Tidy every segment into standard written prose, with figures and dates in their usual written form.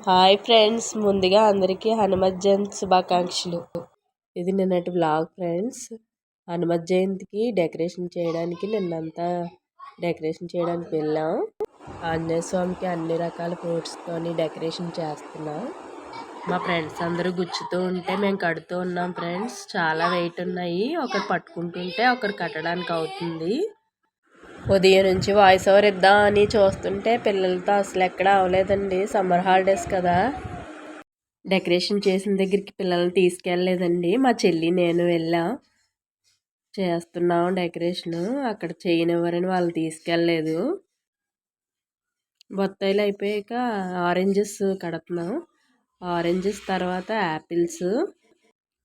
Hi friends, ముందుగా అందరికీ హనుమత్ జయంతి శుభాకాంక్షలు. ఇది నిన్నటి వ్లాగ్ ఫ్రెండ్స్. హనుమత్ జయంతికి డెకరేషన్ చేయడానికి నిన్నంతా డెకరేషన్ చేయడానికి వెళ్ళాం. ఆంజనేయ స్వామికి అన్ని రకాల ఫ్రూట్స్తోని డెకరేషన్ చేస్తున్నాం. మా ఫ్రెండ్స్ అందరూ గుచ్చుతూ ఉంటే మేము కడుతూ ఉన్నాం ఫ్రెండ్స్. చాలా వెయిట్ ఉన్నాయి. ఒకరు పట్టుకుంటుంటే ఒకరు కట్టడానికి అవుతుంది. ఉదయం నుంచి వాయిస్ ఓవర్ ఇద్దాం అని చూస్తుంటే పిల్లలతో అసలు ఎక్కడ అవ్వలేదండి. సమ్మర్ హాలిడేస్ కదా, డెకరేషన్ చేసిన దగ్గరికి పిల్లల్ని తీసుకెళ్ళలేదండి. మా చెల్లి నేను వెళ్ళాం, చేస్తున్నాం డెకరేషను. అక్కడ చేయనివ్వరని వాళ్ళు తీసుకెళ్ళలేదు. బొత్తాయిలు అయిపోయాక ఆరెంజెస్ కడుతున్నాం. ఆరెంజెస్ తర్వాత యాపిల్స్.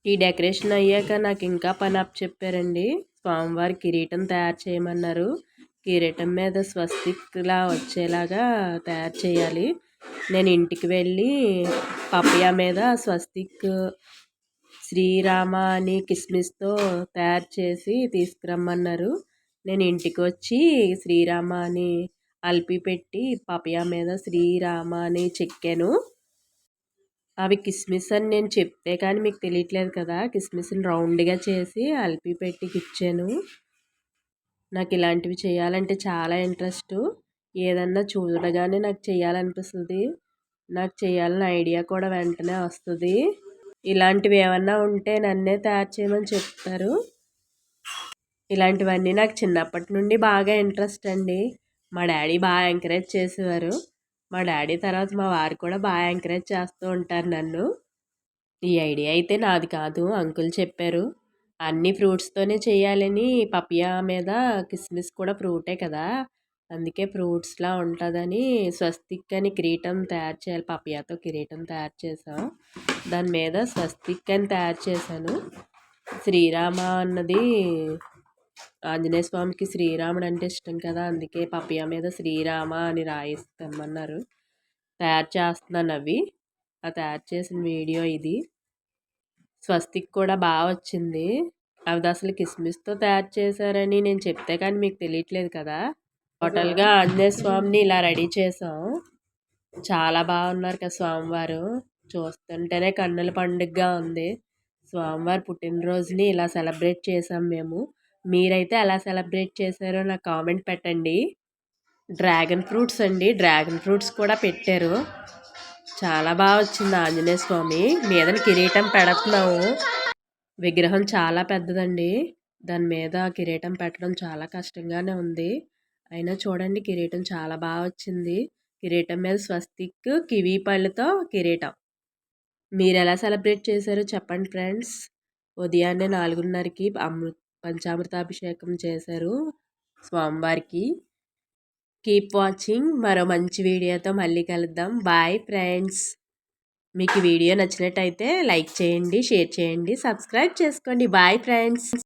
ఈ డెకరేషన్ అయ్యాక నాకు ఇంకా పని అప్ చెప్పారండి. స్వామివారి కిరీటం తయారు చేయమన్నారు. కిరీటం మీద స్వస్తిక్లా వచ్చేలాగా తయారు చేయాలి. నేను ఇంటికి వెళ్ళి పపియా మీద స్వస్తిక్ శ్రీరామ అని కిస్మిస్తో తయారు చేసి తీసుకురమ్మన్నారు. నేను ఇంటికి వచ్చి శ్రీరామ అని అల్పి పెట్టి పపియా మీద శ్రీరామ అని చెక్కాను. అవి కిస్మిస్ అని నేను చెప్తే కానీ మీకు తెలియట్లేదు కదా, కిస్మిస్ని రౌండ్గా చేసి అల్పి పెట్టి ఇచ్చాను. నాకు ఇలాంటివి చేయాలంటే చాలా ఇంట్రెస్ట్. ఏదన్నా చూడగానే నాకు చేయాలనిపిస్తుంది. నాకు చేయాలని ఐడియా కూడా వెంటనే వస్తుంది. ఇలాంటివి ఏమన్నా ఉంటే నన్నే తయారు చేయమని చెప్తారు. ఇలాంటివన్నీ నాకు చిన్నప్పటి నుండి బాగా ఇంట్రెస్ట్ అండి. మా డాడీ బాగా ఎంకరేజ్ చేసేవారు. మా డాడీ తర్వాత మా వారు కూడా బాగా ఎంకరేజ్ చేస్తూ ఉంటారు నన్ను. ఈ ఐడియా అయితే నాది కాదు, అంకుల్ చెప్పారు. అన్ని ఫ్రూట్స్తోనే చేయాలని. పపియా మీద కిస్మిస్ కూడా ఫ్రూటే కదా, అందుకే ఫ్రూట్స్లా ఉంటుందని స్వస్తిక్ అని కిరీటం తయారు చేయాలి. పపియాతో కిరీటం తయారు చేసాం. దాని మీద స్వస్తిక్ అని తయారు చేశాను. శ్రీరామ అన్నది ఆంజనేయ స్వామికి శ్రీరాముడు అంటే ఇష్టం కదా, అందుకే పపియా మీద శ్రీరామ అని రాయిస్తామన్నారు. తయారు చేస్తున్నాను అవి. ఆ తయారు చేసిన వీడియో ఇది. స్వస్తిక్ కూడా బాగా వచ్చింది. అది అసలు కిస్మిస్తో తయారు చేశారని నేను చెప్తే కానీ మీకు తెలియట్లేదు కదా. టోటల్గా ఆంజనేయ స్వామిని ఇలా రెడీ చేసాం. చాలా బాగున్నారు కదా స్వామివారు. చూస్తుంటేనే కన్నుల పండుగగా ఉంది. స్వామివారి పుట్టినరోజుని ఇలా సెలబ్రేట్ చేసాం మేము. మీరైతే ఎలా సెలబ్రేట్ చేశారో నాకు కామెంట్ పెట్టండి. డ్రాగన్ ఫ్రూట్స్ అండి, డ్రాగన్ ఫ్రూట్స్ కూడా పెట్టారు. చాలా బాగా వచ్చింది ఆంజనేయ స్వామి మీద కిరీటం పెడుతున్నాము. విగ్రహం చాలా పెద్దదండి. దాని మీద కిరీటం పెట్టడం చాలా కష్టంగానే ఉంది. అయినా చూడండి కిరీటం చాలా బాగా వచ్చింది. కిరీటం మీద స్వస్తిక్, కివీ పళ్ళతో కిరీటం. మీరు ఎలా సెలబ్రేట్ చేశారో చెప్పండి ఫ్రెండ్స్. ఉదయాన్నే 4:30కి పంచామృతాభిషేకం చేశారు స్వామివారికి. Keep watching. మరో మంచి వీడియోతో మళ్ళీ కలుద్దాం. Bye friends. మీకు వీడియో నచ్చినట్టయితే లైక్ చేయండి, షేర్ చేయండి, సబ్స్క్రైబ్ చేసుకోండి. Bye friends.